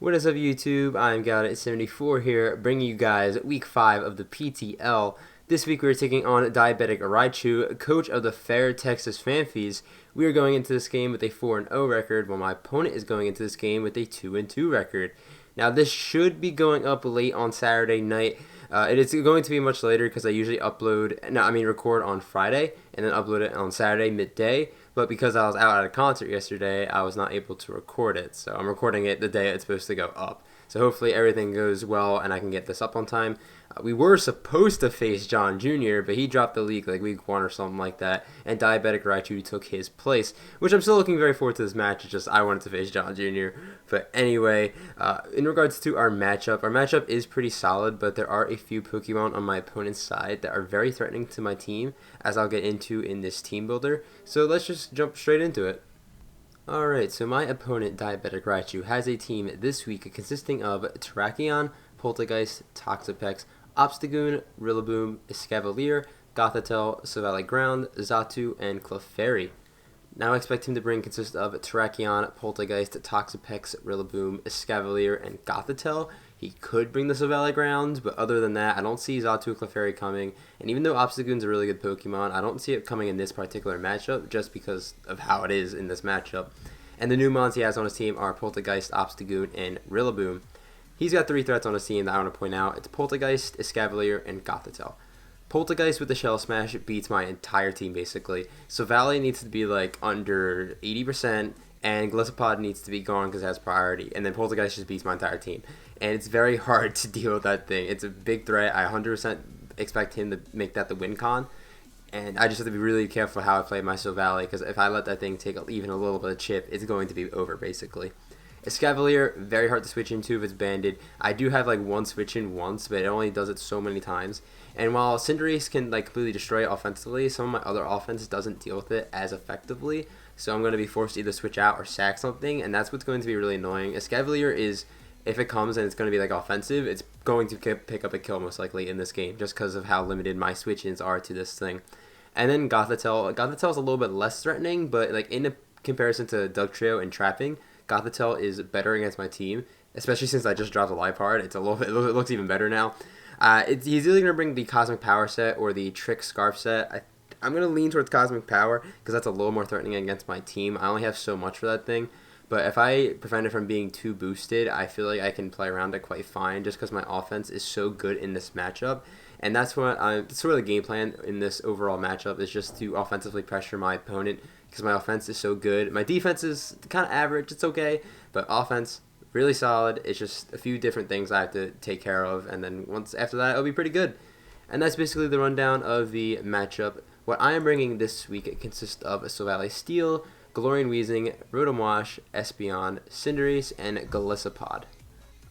What is up, YouTube? I'm Gaudet74 here, bringing you guys week 5 of the PTL. This week we're taking on Diabetic Raichu, coach of the Pharr Texas Phanpys. We are going into this game with a 4-0 record, while my opponent is going into this game with a 2-2 record. Now this should be going up late on Saturday night. It is going to be much later because I usually record on Friday and then upload it on Saturday midday. But because I was out at a concert yesterday, I was not able to record it. So I'm recording it the day it's supposed to go up. So hopefully everything goes well and I can get this up on time. We were supposed to face John Jr., but he dropped the league like week 1 or something like that, and Diabetic Raichu took his place, which I'm still looking very forward to this match. It's just I wanted to face John Jr. But anyway, in regards to our matchup is pretty solid, but there are a few Pokemon on my opponent's side that are very threatening to my team, as I'll get into in this team builder. So let's just jump straight into it. Alright, so my opponent, Diabetic Raichu, has a team this week consisting of Terrakion, Poltergeist, Toxapex, Obstagoon, Rillaboom, Escavalier, Gothitelle, Silvally Ground, Xatu, and Clefairy. Now I expect him to consist of Terrakion, Poltergeist, Toxapex, Rillaboom, Escavalier, and Gothitelle. He could bring the Silvally Ground, but other than that, I don't see Xatu or Clefairy coming. And even though Obstagoon's a really good Pokemon, I don't see it coming in this particular matchup just because of how it is in this matchup. And the new mons he has on his team are Poltergeist, Obstagoon, and Rillaboom. He's got 3 threats on his team that I want to point out. It's Poltergeist, Escavalier, and Gothitelle. Poltergeist with the Shell Smash beats my entire team, basically. So Valley needs to be like under 80%, and Gliscopod needs to be gone because it has priority. And then Poltergeist just beats my entire team. And it's very hard to deal with that thing. It's a big threat. I 100% expect him to make that the win con. And I just have to be really careful how I play my Silvally, because if I let that thing take even a little bit of chip, it's going to be over, basically. Escavalier, very hard to switch into if it's banded. I do have like one switch in once, but it only does it so many times. And while Cinderace can like completely destroy it offensively, some of my other offense doesn't deal with it as effectively. So I'm going to be forced to either switch out or sack something, and that's what's going to be really annoying. Escavalier is, if it comes and it's going to be like offensive, it's going to pick up a kill most likely in this game, just because of how limited my switch-ins are to this thing. And then Gothitelle is a little bit less threatening, but like in a comparison to Dugtrio and Trapping, Gothitelle is better against my team, especially since I just dropped a Liepard. It looks even better now. He's either going to bring the Cosmic Power set or the Trick Scarf set. I'm going to lean towards Cosmic Power because that's a little more threatening against my team. I only have so much for that thing. But if I prevent it from being too boosted, I feel like I can play around it quite fine just because my offense is so good in this matchup. And that's sort of the game plan in this overall matchup, is just to offensively pressure my opponent because my offense is so good. My defense is kind of average. It's okay. But offense, really solid. It's just a few different things I have to take care of. And then once after that, it'll be pretty good. And that's basically the rundown of the matchup. What I am bringing this week consists of Silvally Steel, Galarian Weezing, Rotom-Wash, Espeon, Cinderace, and Gliscopod.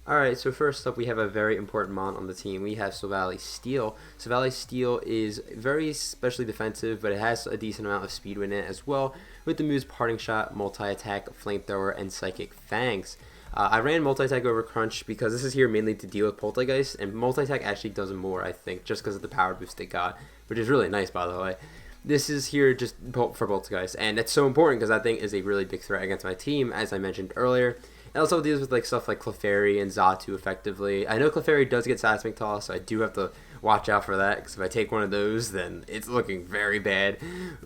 Alright, so first up we have a very important mon on the team. We have Silvally Steel. Silvally Steel is very specially defensive, but it has a decent amount of speed in it as well, with the moves Parting Shot, Multi-Attack, Flamethrower, and Psychic Fangs. I ran Multi-Attack over Crunch because this is here mainly to deal with Poltergeist, and Multi-Attack actually does more, I think, just because of the power boost it got, which is really nice, by the way. This is here just for Poltergeist, and it's so important because that thing is a really big threat against my team, as I mentioned earlier. It also deals with like stuff like Clefairy and Xatu effectively. I know Clefairy does get Seismic Toss, so I do have to watch out for that, because if I take one of those, then it's looking very bad.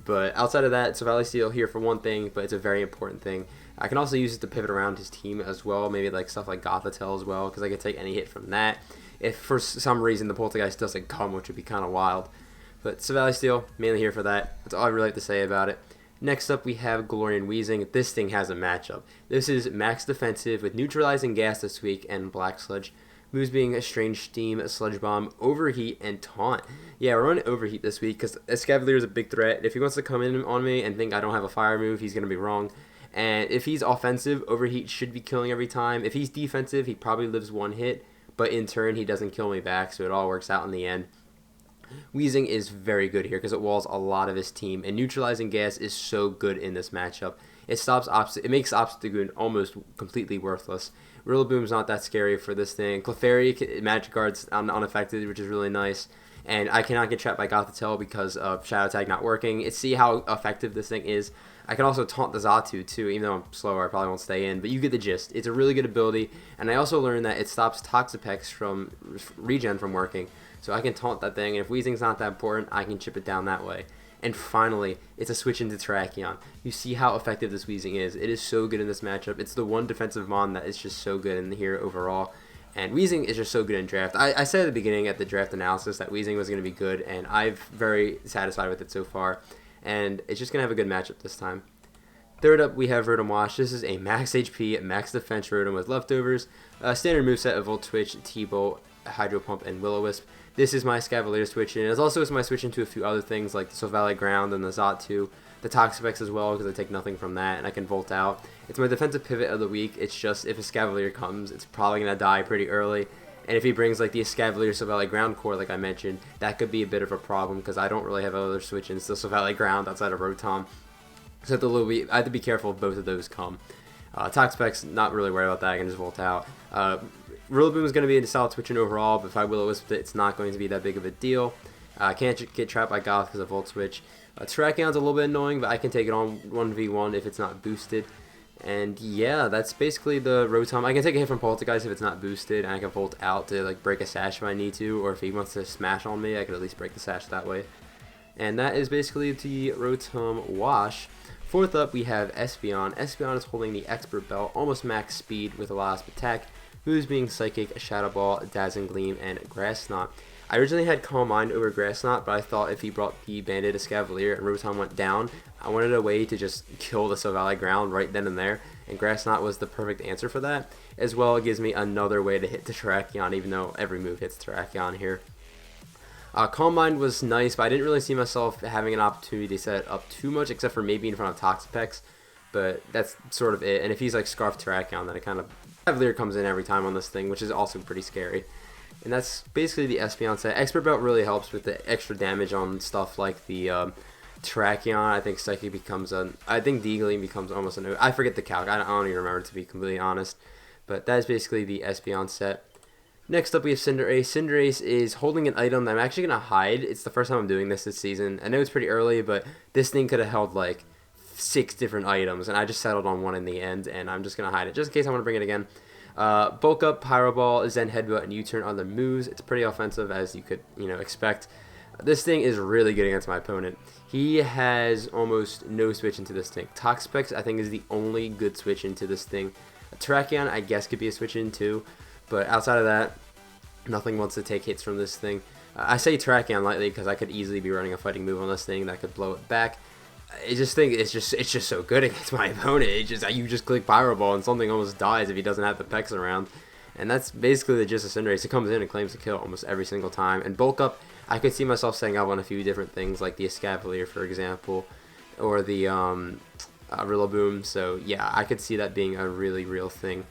But outside of that, Silvally Steel here for one thing, but it's a very important thing. I can also use it to pivot around his team as well, maybe like stuff like Gothitelle as well, because I can take any hit from that. If for some reason the Poltergeist doesn't come, which would be kind of wild. But Silvally Steel, mainly here for that. That's all I really have to say about it. Next up, we have Galarian Weezing. This thing has a matchup. This is max defensive with Neutralizing Gas this week and Black Sludge. Moves being a Strange Steam, Sludge Bomb, Overheat, and Taunt. Yeah, we're running Overheat this week because Escavalier is a big threat. If he wants to come in on me and think I don't have a fire move, he's going to be wrong. And if he's offensive, Overheat should be killing every time. If he's defensive, he probably lives one hit, but in turn, he doesn't kill me back, so it all works out in the end. Weezing is very good here because it walls a lot of his team, and Neutralizing Gas is so good in this matchup. It makes Obstagoon almost completely worthless. Rillaboom's not that scary for this thing. Clefairy, Magic Guard's unaffected, which is really nice. And I cannot get trapped by Gothitelle because of Shadow Tag not working. See how effective this thing is. I can also taunt the Xatu too, even though I'm slower, I probably won't stay in, but you get the gist. It's a really good ability, and I also learned that it stops Toxapex from regen from working, so I can taunt that thing, and if Weezing's not that important, I can chip it down that way. And finally, it's a switch into Terrakion. You see how effective this Weezing is. It is so good in this matchup. It's the one defensive Mon that is just so good in here overall. And Weezing is just so good in draft. I said at the beginning at the draft analysis that Weezing was going to be good, and I'm very satisfied with it so far. And it's just going to have a good matchup this time. Third up, we have Rotom Wash. This is a max HP, max defense Rotom with leftovers. Standard moveset of Volt Switch, T-Bolt, Hydro Pump, and Will-O-Wisp. This is my Scavalier switch, and it's also my switch into a few other things like the Silvally Ground and the Xatu, the Toxapex as well, because I take nothing from that, and I can Volt out. It's my defensive pivot of the week. It's just if a Scavalier comes, it's probably going to die pretty early. And if he brings like the Escavalier Silvally Ground core, like I mentioned, that could be a bit of a problem because I don't really have other switch-ins to Silvally Ground outside of Rotom. So I have to be careful if both of those come. Toxapex, not really worried about that. I can just Volt out. Rillaboom is going to be a solid switch-in overall, but if I Will-O-Wisp it, it's not going to be that big of a deal. I can't get trapped by Goth because of Volt Switch. Terrakion's a little bit annoying, but I can take it on 1v1 if it's not boosted. And yeah, that's basically the Rotom. I can take a hit from Poltergeist if it's not boosted, and I can Volt out to like break a sash if I need to, or if he wants to smash on me, I could at least break the sash that way. And that is basically the Rotom Wash. Fourth up, we have Espeon. Espeon is holding the Expert Belt, almost max speed with a lot of attack. Moves being Psychic, Shadow Ball, Dazzling Gleam, and Grass Knot. I originally had Calm Mind over Grass Knot, but I thought if he brought the Bandit Escavalier and Rotom went down, I wanted a way to just kill the Silvally Ground right then and there, and Grass Knot was the perfect answer for that. As well, it gives me another way to hit the Terrakion, even though every move hits Terrakion here. Calm Mind was nice, but I didn't really see myself having an opportunity to set it up too much, except for maybe in front of Toxapex, but that's sort of it. And if he's like Scarf Terrakion, then it kind of Cavalier comes in every time on this thing, which is also pretty scary. And that's basically the Espeon set. Expert Belt really helps with the extra damage on stuff like the Terrakion. I think Psychic becomes I think Deagling becomes almost I forget the calc. I don't even remember, to be completely honest. But that is basically the Espeon set. Next up, we have Cinderace. Cinderace is holding an item that I'm actually going to hide. It's the first time I'm doing this season. I know it's pretty early, but this thing could have held like 6 different items, and I just settled on one in the end, and I'm just going to hide it just in case I want to bring it again. Bulk Up, Pyro Ball, Zen Headbutt, and U-Turn on the moves. It's pretty offensive, as you could expect. This thing is really good against my opponent. He has almost no switch into this thing. Toxapex, I think, is the only good switch into this thing. Terrakion, I guess, could be a switch in too, but outside of that, nothing wants to take hits from this thing. I say Terrakion lightly because I could easily be running a fighting move on this thing that could blow it back. I just think it's just so good against my opponent. You just click Pyro Ball and something almost dies if he doesn't have the Pex around. And that's basically the gist of Cinderace. It comes in and claims the kill almost every single time. And Bulk Up, I could see myself setting up on a few different things, like the Escavalier, for example, or the Rillaboom. So yeah, I could see that being a really real thing.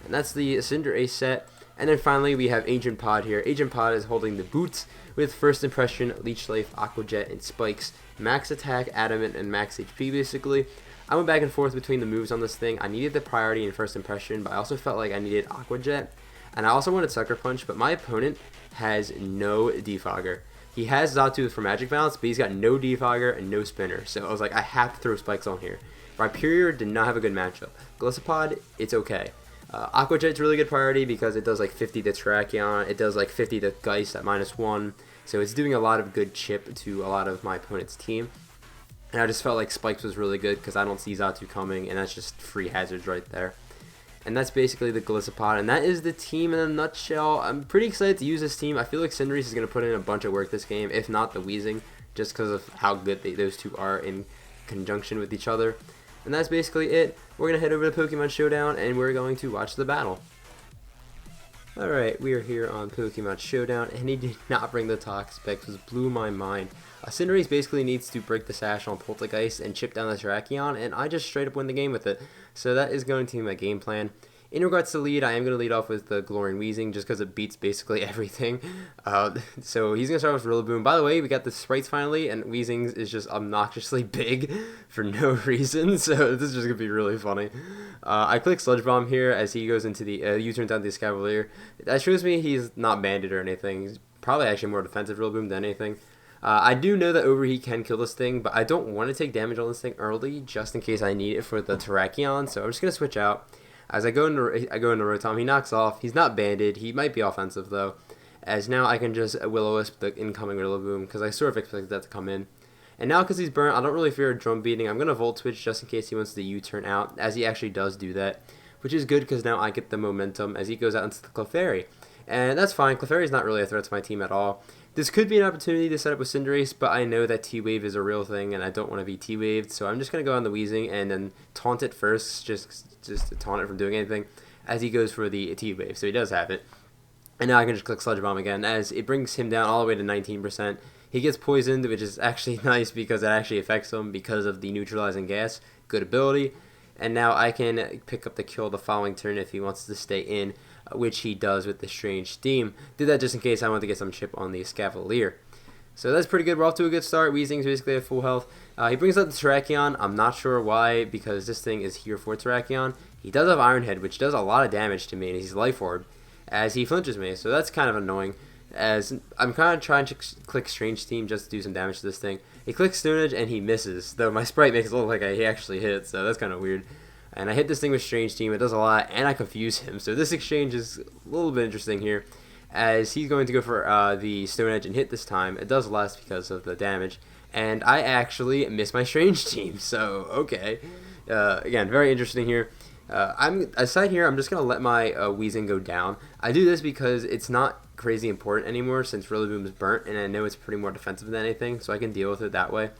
And that's the Cinderace set. And then finally, we have Agent Pod here. Agent Pod is holding the boots with First Impression, Leech Life, Aqua Jet, and Spikes. Max attack, adamant, and max HP basically. I went back and forth between the moves on this thing. I needed the priority in First Impression, but I also felt like I needed Aqua Jet. And I also wanted Sucker Punch, but my opponent has no Defogger. He has Xatu for Magic Balance, but he's got no Defogger and no Spinner. So I was like, I have to throw Spikes on here. Rhyperior did not have a good matchup. Gliscopod, it's okay. Aqua Jet's really good priority because it does like 50 to Terrakion, it does like 50 to Geist at -1, so it's doing a lot of good chip to a lot of my opponent's team. And I just felt like Spikes was really good because I don't see Xatu coming, and that's just free hazards right there. And that's basically the Gliscopod, and that is the team in a nutshell. I'm pretty excited to use this team. I feel like Cinderace is going to put in a bunch of work this game, if not the Weezing, just because of how good those two are in conjunction with each other. And that's basically it. We're going to head over to Pokemon Showdown, and we're going to watch the battle. Alright, we are here on Pokemon Showdown, and he did not bring the Toxapex, which blew my mind. Cinderace basically needs to break the sash on Poltergeist and chip down the Terrakion, and I just straight up win the game with it. So that is going to be my game plan. In regards to lead, I am going to lead off with the Glorian Weezing just because it beats basically everything. So he's going to start with Rillaboom. By the way, we got the sprites finally, and Weezing is just obnoxiously big for no reason, so this is just going to be really funny. I click Sludge Bomb here as he goes into the U-turn down the Escavalier. That shows me he's not banded or anything. He's probably actually more defensive Rillaboom than anything. I do know that overheat can kill this thing, but I don't want to take damage on this thing early, just in case I need it for the Terrakion. So I'm just gonna switch out. As I go into Rotom, he knocks off. He's not banded. He might be offensive though, as now I can just Will-O-Wisp the incoming Rillaboom because I sort of expected that to come in. And now because he's burnt, I don't really fear a drum beating. I'm gonna Volt Switch just in case he wants the U-turn out, as he actually does do that, which is good because now I get the momentum as he goes out into the Clefairy. And that's fine. Clefairy is not really a threat to my team at all. This could be an opportunity to set up with Cinderace, but I know that T-Wave is a real thing, and I don't want to be T-Waved, so I'm just going to go on the Weezing and then taunt it first, just to taunt it from doing anything, as he goes for the T-Wave, so he does have it. And now I can just click Sludge Bomb again, as it brings him down all the way to 19%. He gets poisoned, which is actually nice because it actually affects him because of the neutralizing gas. Good ability. And now I can pick up the kill the following turn if he wants to stay in, which he does with the Strange Steam. Did that just in case I want to get some chip on the Escavalier. So that's pretty good. We're off to a good start. Weezing's basically at full health. He brings out the Terrakion. I'm not sure why, because this thing is here for Terrakion. He does have Iron Head, which does a lot of damage to me, and he's Life Orb, as he flinches me. So that's kind of annoying, as I'm kind of trying to click Strange Steam just to do some damage to this thing. He clicks Stone Edge, and he misses, though my sprite makes it look like he actually hit, so that's kind of weird. And I hit this thing with Strange Team. It does a lot, and I confuse him. So this exchange is a little bit interesting here, as he's going to go for the Stone Edge and hit this time. It does less because of the damage, and I actually miss my Strange Team. So okay, again, very interesting here. Aside here, I'm just gonna let my Weezing go down. I do this because it's not crazy important anymore since Rillaboom is burnt, and I know it's pretty more defensive than anything, so I can deal with it that way.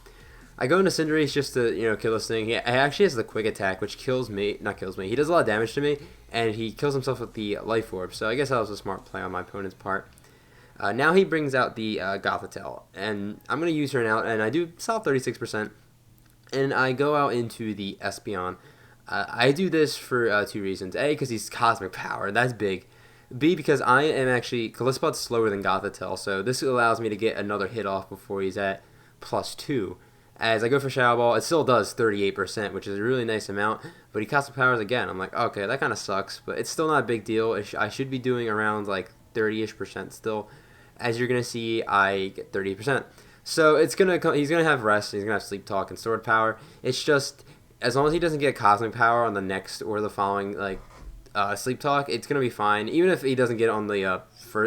I go into Cinderace just to, kill this thing. He actually has the Quick Attack, which kills me. Not kills me. He does a lot of damage to me, and he kills himself with the Life Orb. So I guess that was a smart play on my opponent's part. Now he brings out the Gothitelle, and I'm going to use her out, and I do solve 36%. And I go out into the Espeon. I do this for 2 reasons. A, because he's Cosmic Power. That's big. B, because I am actually... Callispot's slower than Gothitelle, so this allows me to get another hit off before he's at +2. As I go for Shadow Ball, it still does 38%, which is a really nice amount, but he Cosmic Powers again. I'm like, okay, that kind of sucks, but it's still not a big deal. I should be doing around like 30-ish% still. As you're going to see, I get 30%. So he's going to have Rest, he's going to have Sleep Talk and Sword Power. It's just, as long as he doesn't get Cosmic Power on the next or the following, Sleep Talk, it's going to be fine. Even if he doesn't get it on the,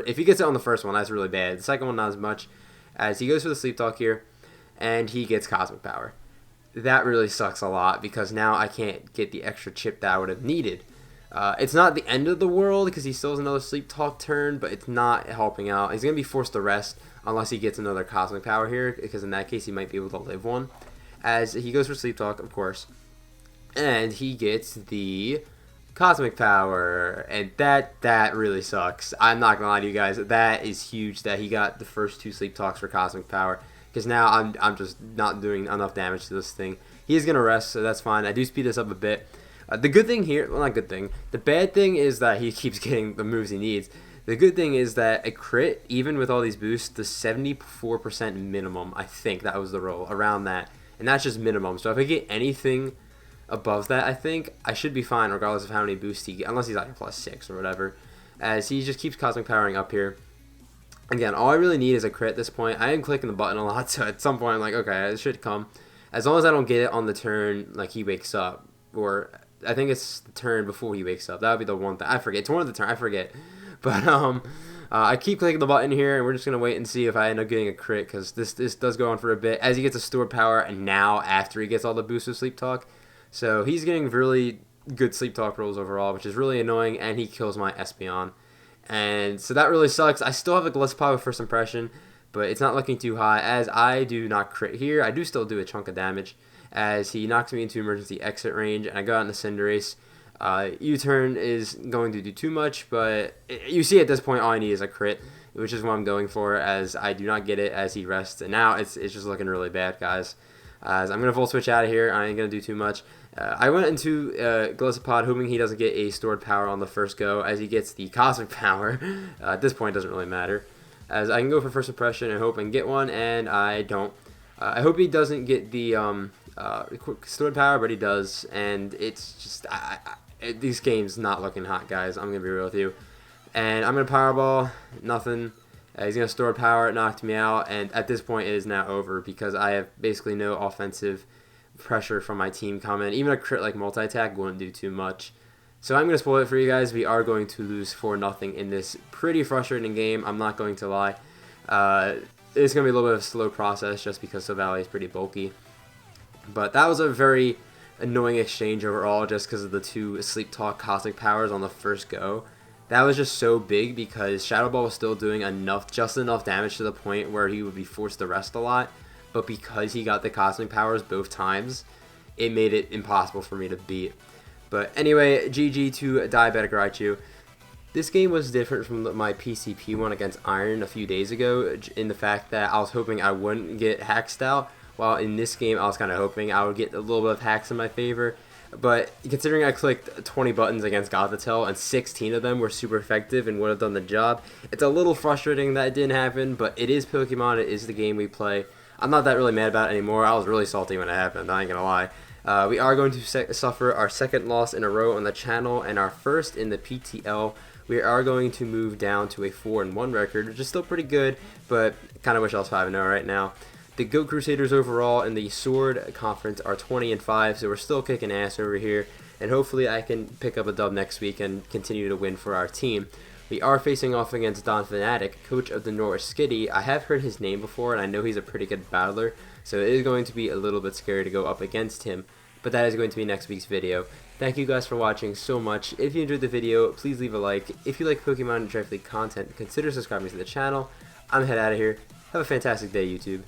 if he gets it on the first one, that's really bad. The second one, not as much. As he goes for the Sleep Talk here, and he gets Cosmic Power. That really sucks a lot because now I can't get the extra chip that I would have needed. It's not the end of the world because he still has another Sleep Talk turn, but it's not helping out. He's going to be forced to rest unless he gets another Cosmic Power here, because in that case he might be able to live one. As he goes for Sleep Talk, of course, and he gets the Cosmic Power, and that really sucks. I'm not going to lie to you guys. That is huge that he got the first 2 Sleep Talks for Cosmic Power. Because now I'm just not doing enough damage to this thing. He is going to rest, so that's fine. I do speed this up a bit. The good thing here, well, not good thing. The bad thing is that he keeps getting the moves he needs. The good thing is that a crit, even with all these boosts, the 74% minimum, I think that was the roll, around that. And that's just minimum. So if I get anything above that, I think I should be fine regardless of how many boosts he gets, unless he's like +6 or whatever. As he just keeps Cosmic Powering up here. Again, all I really need is a crit at this point. I am clicking the button a lot, so at some point I'm like, okay, it should come. As long as I don't get it on the turn, like he wakes up. Or, I think it's the turn before he wakes up. That would be the one thing. I forget. It's one of the turn. I forget. But, I keep clicking the button here, and we're just going to wait and see if I end up getting a crit, because this does go on for a bit. As he gets a Stored Power, and now after he gets all the boosts of Sleep Talk. So, he's getting really good Sleep Talk rolls overall, which is really annoying, and he kills my Espeon. And so that really sucks. I still have a Gillespie with First Impression, but it's not looking too high, as I do not crit here. I do still do a chunk of damage, as he knocks me into emergency exit range, and I go out in the Cinderace. U-turn is going to do too much, but you see at this point all I need is a crit, which is what I'm going for, as I do not get it as he rests. And now it's just looking really bad, guys. As I'm going to Volt Switch out of here. I ain't going to do too much. I went into Gillespie hoping he doesn't get a Stored Power on the first go, as he gets the Cosmic Power. At this point, it doesn't really matter. As I can go for First Impression and hope and get one, and I don't. I hope he doesn't get the Stored Power, but he does, and it's just... these games not looking hot, guys. I'm going to be real with you. And I'm going to Powerball. Nothing. He's going to store power. It knocked me out, and at this point it is now over because I have basically no offensive pressure from my team coming. Even a crit like multi-attack wouldn't do too much. So I'm going to spoil it for you guys. We are going to lose 4-0 in this pretty frustrating game. I'm not going to lie. It's going to be a little bit of a slow process just because Silvally is pretty bulky. But that was a very annoying exchange overall just because of the 2 Sleep Talk Cosmic Powers on the first go. That was just so big because Shadow Ball was still doing just enough damage to the point where he would be forced to rest a lot. But because he got the Cosmic Powers both times, it made it impossible for me to beat. But anyway, GG to Diabetic Raichu. This game was different from my PCP one against Iron a few days ago in the fact that I was hoping I wouldn't get hacked out, while in this game I was kind of hoping I would get a little bit of hacks in my favor. But considering I clicked 20 buttons against Gothitelle and 16 of them were super effective and would have done the job, it's a little frustrating that it didn't happen, but it is Pokemon, it is the game we play. I'm not that really mad about it anymore. I was really salty when it happened, I ain't gonna lie. We are going to suffer our second loss in a row on the channel and our first in the PTL. We are going to move down to a 4-1 record, which is still pretty good, but kind of wish I was 5-0 right now. The Goat Crusaders overall in the Sword Conference are 20-5, so we're still kicking ass over here, and hopefully I can pick up a dub next week and continue to win for our team. We are facing off against Don Fanatic, coach of the Norwich Skitty. I have heard his name before, and I know he's a pretty good battler, so it is going to be a little bit scary to go up against him, but that is going to be next week's video. Thank you guys for watching so much. If you enjoyed the video, please leave a like. If you like Pokemon and Draft League content, consider subscribing to the channel. I'm head out of here. Have a fantastic day, YouTube.